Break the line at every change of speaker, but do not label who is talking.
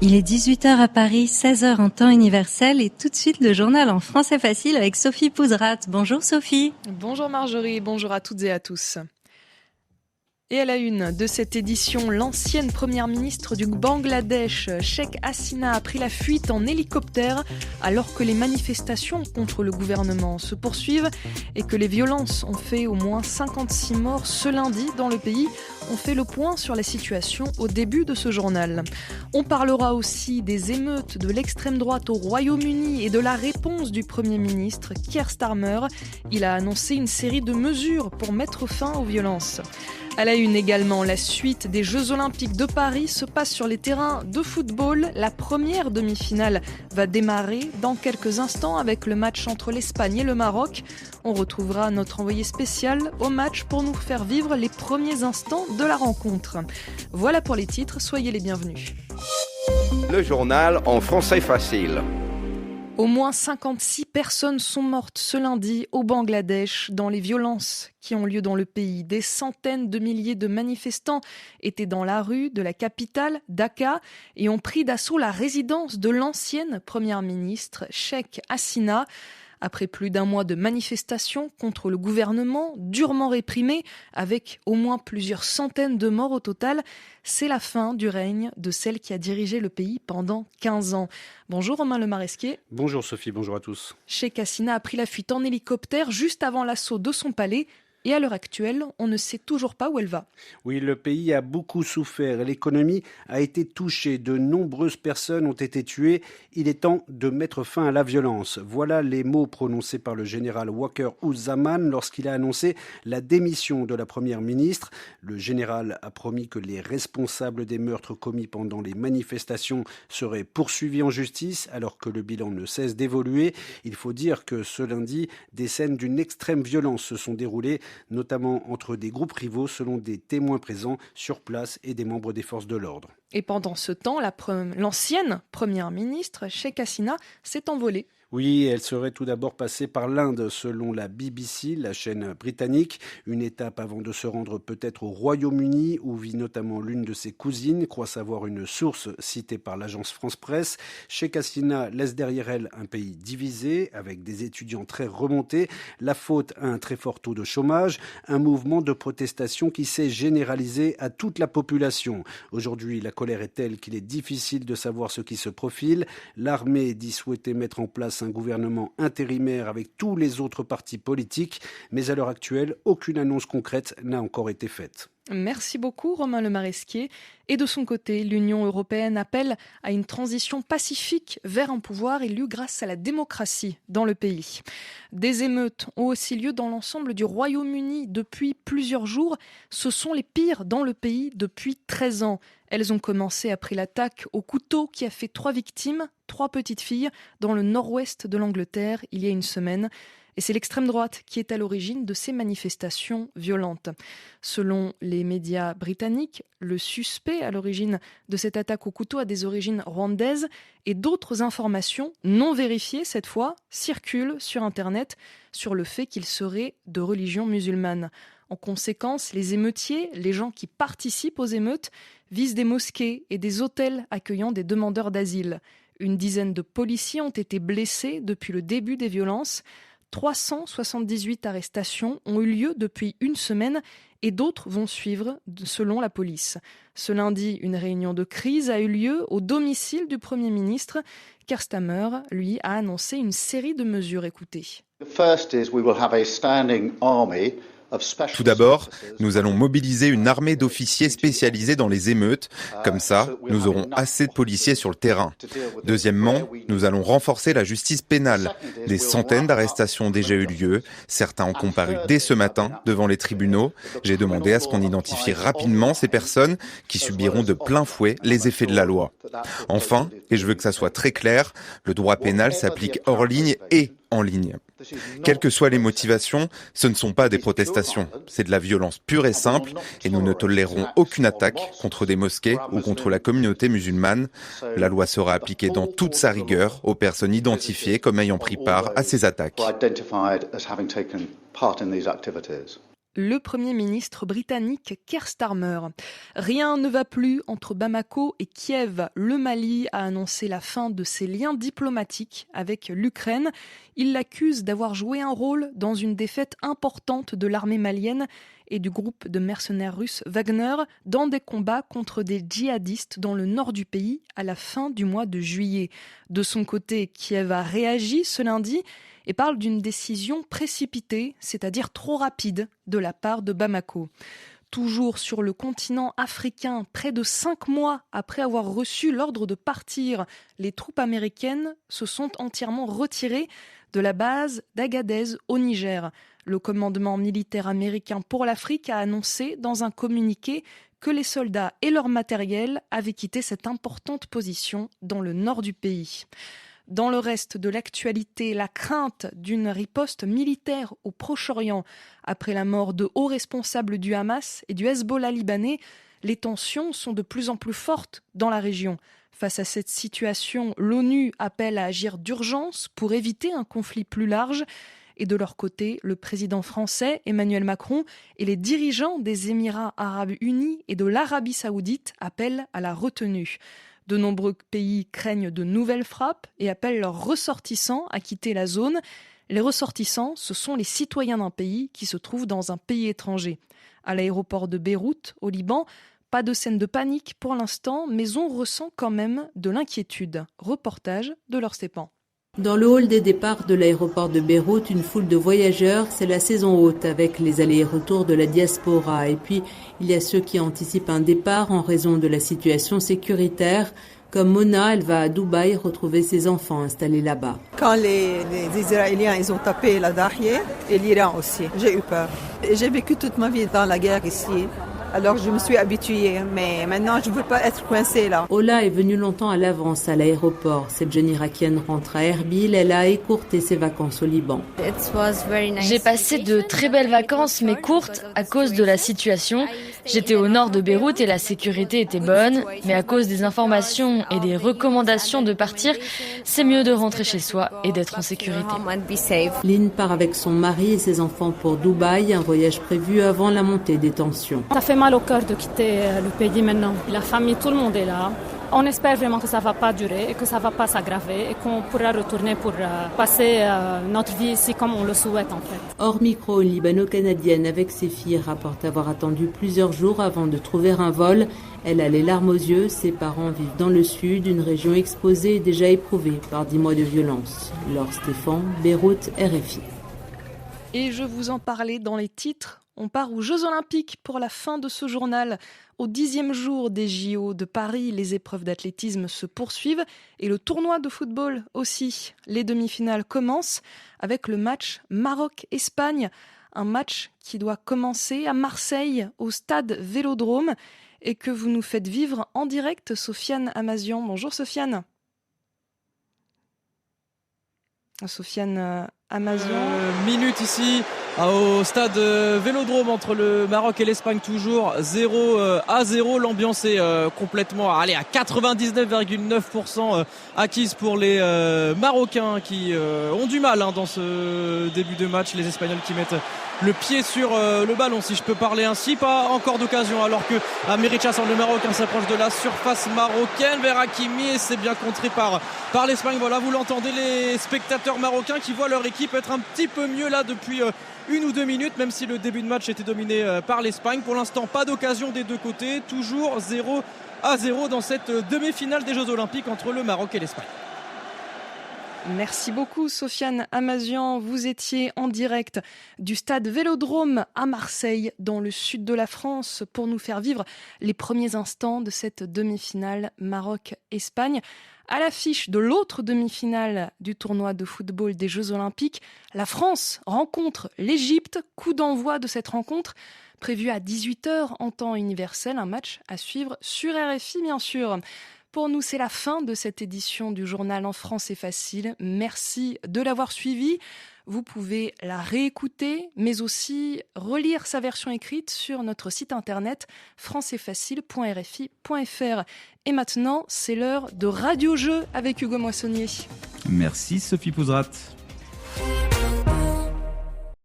Il est 18h à Paris, 16h en temps universel et tout de suite le journal en français facile avec Sophie Pouzrat. Bonjour Sophie.
Bonjour Marjorie, bonjour à toutes et à tous. Et à la une de cette édition, l'ancienne première ministre du Bangladesh, Sheikh Hasina, a pris la fuite en hélicoptère alors que les manifestations contre le gouvernement se poursuivent et que les violences ont fait au moins 56 morts ce lundi dans le pays. On fait le point sur la situation au début de ce journal. On parlera aussi des émeutes de l'extrême droite au Royaume-Uni et de la réponse du Premier ministre Keir Starmer. Il a annoncé une série de mesures pour mettre fin aux violences. À la une également, la suite des Jeux Olympiques de Paris se passe sur les terrains de football. La première demi-finale va démarrer dans quelques instants avec le match entre l'Espagne et le Maroc. On retrouvera notre envoyé spécial au match pour nous faire vivre les premiers instants de la rencontre. Voilà pour les titres, soyez les bienvenus.
Le journal en français facile.
Au moins 56 personnes sont mortes ce lundi au Bangladesh dans les violences qui ont lieu dans le pays. Des centaines de milliers de manifestants étaient dans la rue de la capitale, Dhaka, et ont pris d'assaut la résidence de l'ancienne première ministre, Sheikh Hasina. Après plus d'un mois de manifestations contre le gouvernement, durement réprimé, avec au moins plusieurs centaines de morts au total, c'est la fin du règne de celle qui a dirigé le pays pendant 15 ans. Bonjour Romain Lemaresquier.
Bonjour Sophie, bonjour à tous.
Sheikh Hasina a pris la fuite en hélicoptère juste avant l'assaut de son palais. Et à l'heure actuelle, on ne sait toujours pas où elle va.
Oui, le pays a beaucoup souffert et l'économie a été touchée. De nombreuses personnes ont été tuées. Il est temps de mettre fin à la violence. Voilà les mots prononcés par le général Wakar-Uzzaman lorsqu'il a annoncé la démission de la première ministre. Le général a promis que les responsables des meurtres commis pendant les manifestations seraient poursuivis en justice alors que le bilan ne cesse d'évoluer. Il faut dire que ce lundi, des scènes d'une extrême violence se sont déroulées, notamment entre des groupes rivaux selon des témoins présents sur place et des membres des forces de l'ordre.
Et pendant ce temps, l'ancienne première ministre, Sheikh Hasina, s'est envolée.
Oui, elle serait tout d'abord passée par l'Inde, selon la BBC, la chaîne britannique. Une étape avant de se rendre peut-être au Royaume-Uni, où vit notamment l'une de ses cousines, croit savoir une source citée par l'agence France-Presse. Sheikh Hasina laisse derrière elle un pays divisé, avec des étudiants très remontés, la faute à un très fort taux de chômage, un mouvement de protestation qui s'est généralisé à toute la population. Aujourd'hui, la colère est telle qu'il est difficile de savoir ce qui se profile. L'armée dit souhaiter mettre en place un gouvernement intérimaire avec tous les autres partis politiques, mais à l'heure actuelle, aucune annonce concrète n'a encore été faite.
Merci beaucoup Romain Lemaresquier. Et de son côté, l'Union européenne appelle à une transition pacifique vers un pouvoir élu grâce à la démocratie dans le pays. Des émeutes ont aussi lieu dans l'ensemble du Royaume-Uni depuis plusieurs jours. Ce sont les pires dans le pays depuis 13 ans. Elles ont commencé après l'attaque au couteau qui a fait 3 victimes, 3 petites filles, dans le nord-ouest de l'Angleterre il y a une semaine. Et c'est l'extrême droite qui est à l'origine de ces manifestations violentes. Selon les médias britanniques, le suspect à l'origine de cette attaque au couteau a des origines rwandaises et d'autres informations, non vérifiées cette fois, circulent sur Internet sur le fait qu'il serait de religion musulmane. En conséquence, les émeutiers, les gens qui participent aux émeutes, visent des mosquées et des hôtels accueillant des demandeurs d'asile. Une dizaine de policiers ont été blessés depuis le début des violences. 378 arrestations ont eu lieu depuis une semaine et d'autres vont suivre selon la police. Ce lundi, une réunion de crise a eu lieu au domicile du Premier ministre. Keir Starmer, lui, a annoncé une série de mesures. Écoutez.
Tout d'abord, nous allons mobiliser une armée d'officiers spécialisés dans les émeutes. Comme ça, nous aurons assez de policiers sur le terrain. Deuxièmement, nous allons renforcer la justice pénale. Des centaines d'arrestations ont déjà eu lieu. Certains ont comparu dès ce matin devant les tribunaux. J'ai demandé à ce qu'on identifie rapidement ces personnes qui subiront de plein fouet les effets de la loi. Enfin, et je veux que ça soit très clair, le droit pénal s'applique hors ligne et en ligne. Quelles que soient les motivations, ce ne sont pas des protestations. C'est de la violence pure et simple et nous ne tolérerons aucune attaque contre des mosquées ou contre la communauté musulmane. La loi sera appliquée dans toute sa rigueur aux personnes identifiées comme ayant pris part à ces attaques.
le Premier ministre britannique Keir Starmer. Rien ne va plus entre Bamako et Kiev. Le Mali a annoncé la fin de ses liens diplomatiques avec l'Ukraine. Il l'accuse d'avoir joué un rôle dans une défaite importante de l'armée malienne et du groupe de mercenaires russes Wagner dans des combats contre des djihadistes dans le nord du pays à la fin du mois de juillet. De son côté, Kiev a réagi ce lundi et parle d'une décision précipitée, c'est-à-dire trop rapide, de la part de Bamako. Toujours sur le continent africain, près de 5 mois après avoir reçu l'ordre de partir, les troupes américaines se sont entièrement retirées de la base d'Agadez au Niger. Le commandement militaire américain pour l'Afrique a annoncé dans un communiqué que les soldats et leur matériel avaient quitté cette importante position dans le nord du pays. Dans le reste de l'actualité, la crainte d'une riposte militaire au Proche-Orient après la mort de hauts responsables du Hamas et du Hezbollah libanais, les tensions sont de plus en plus fortes dans la région. Face à cette situation, l'ONU appelle à agir d'urgence pour éviter un conflit plus large. Et de leur côté, le président français Emmanuel Macron et les dirigeants des Émirats arabes unis et de l'Arabie saoudite appellent à la retenue. De nombreux pays craignent de nouvelles frappes et appellent leurs ressortissants à quitter la zone. Les ressortissants, ce sont les citoyens d'un pays qui se trouvent dans un pays étranger. À l'aéroport de Beyrouth, au Liban, pas de scène de panique pour l'instant, mais on ressent quand même de l'inquiétude. Reportage de Laure Stepan.
Dans le hall des départs de l'aéroport de Beyrouth, une foule de voyageurs, c'est la saison haute avec les allers et retours de la diaspora. Et puis, il y a ceux qui anticipent un départ en raison de la situation sécuritaire. Comme Mona, elle va à Dubaï retrouver ses enfants installés là-bas.
Quand les Israéliens ils ont tapé la Dahieh et l'Iran aussi, j'ai eu peur. J'ai vécu toute ma vie dans la guerre ici. Alors je me suis habituée, mais maintenant je ne veux pas être coincée là.
Ola est venue longtemps à l'avance à l'aéroport. Cette jeune Irakienne rentre à Erbil, elle a écourté ses vacances au Liban.
J'ai passé de très belles vacances, mais courtes, à cause de la situation. J'étais au nord de Beyrouth et la sécurité était bonne, mais à cause des informations et des recommandations de partir, c'est mieux de rentrer chez soi et d'être en sécurité.
Lynn part avec son mari et ses enfants pour Dubaï, un voyage prévu avant la montée des tensions.
Ça fait mal au cœur de quitter le pays maintenant. La famille, tout le monde est là. On espère vraiment que ça ne va pas durer et que ça ne va pas s'aggraver et qu'on pourra retourner pour passer notre vie ici comme on le souhaite en fait.
Hors micro, une libano-canadienne avec ses filles rapporte avoir attendu plusieurs jours avant de trouver un vol. Elle a les larmes aux yeux, ses parents vivent dans le sud, une région exposée et déjà éprouvée par 10 mois de violence. Laure Stéphane, Beyrouth, RFI.
Et je vous en parlais dans les titres. On part aux Jeux Olympiques pour la fin de ce journal. Au 10e jour des JO de Paris, les épreuves d'athlétisme se poursuivent et le tournoi de football aussi. Les demi-finales commencent avec le match Maroc-Espagne. Un match qui doit commencer à Marseille, au stade Vélodrome, et que vous nous faites vivre en direct, Sofiane Amazian. Bonjour Sofiane. Sofiane Amazian.
Minute ici au stade Vélodrome entre le Maroc et l'Espagne, toujours 0-0. L'ambiance est complètement à 99,9% acquise pour les Marocains qui ont du mal dans ce début de match. Les Espagnols qui mettent le pied sur le ballon, si je peux parler ainsi. Pas encore d'occasion alors que Mericha, le Marocain, s'approche de la surface marocaine vers Hakimi et c'est bien contré par l'Espagne. Voilà, vous l'entendez, les spectateurs marocains qui voient leur équipe être un petit peu mieux là depuis 1 ou 2 minutes, même si le début de match était dominé par l'Espagne. Pour l'instant, pas d'occasion des deux côtés, toujours 0-0 dans cette demi-finale des Jeux Olympiques entre le Maroc et l'Espagne.
Merci beaucoup Sofiane Amazian, vous étiez en direct du stade Vélodrome à Marseille dans le sud de la France pour nous faire vivre les premiers instants de cette demi-finale Maroc-Espagne. À l'affiche de l'autre demi-finale du tournoi de football des Jeux Olympiques, la France rencontre l'Égypte, coup d'envoi de cette rencontre prévue à 18h en temps universel, un match à suivre sur RFI bien sûr. Pour nous, c'est la fin de cette édition du journal En français facile. Merci de l'avoir suivi. Vous pouvez la réécouter, mais aussi relire sa version écrite sur notre site internet françaisfacile.rfi.fr. Et maintenant, c'est l'heure de Radio Jeux avec Hugo Moissonnier.
Merci Sophie Pouzrat.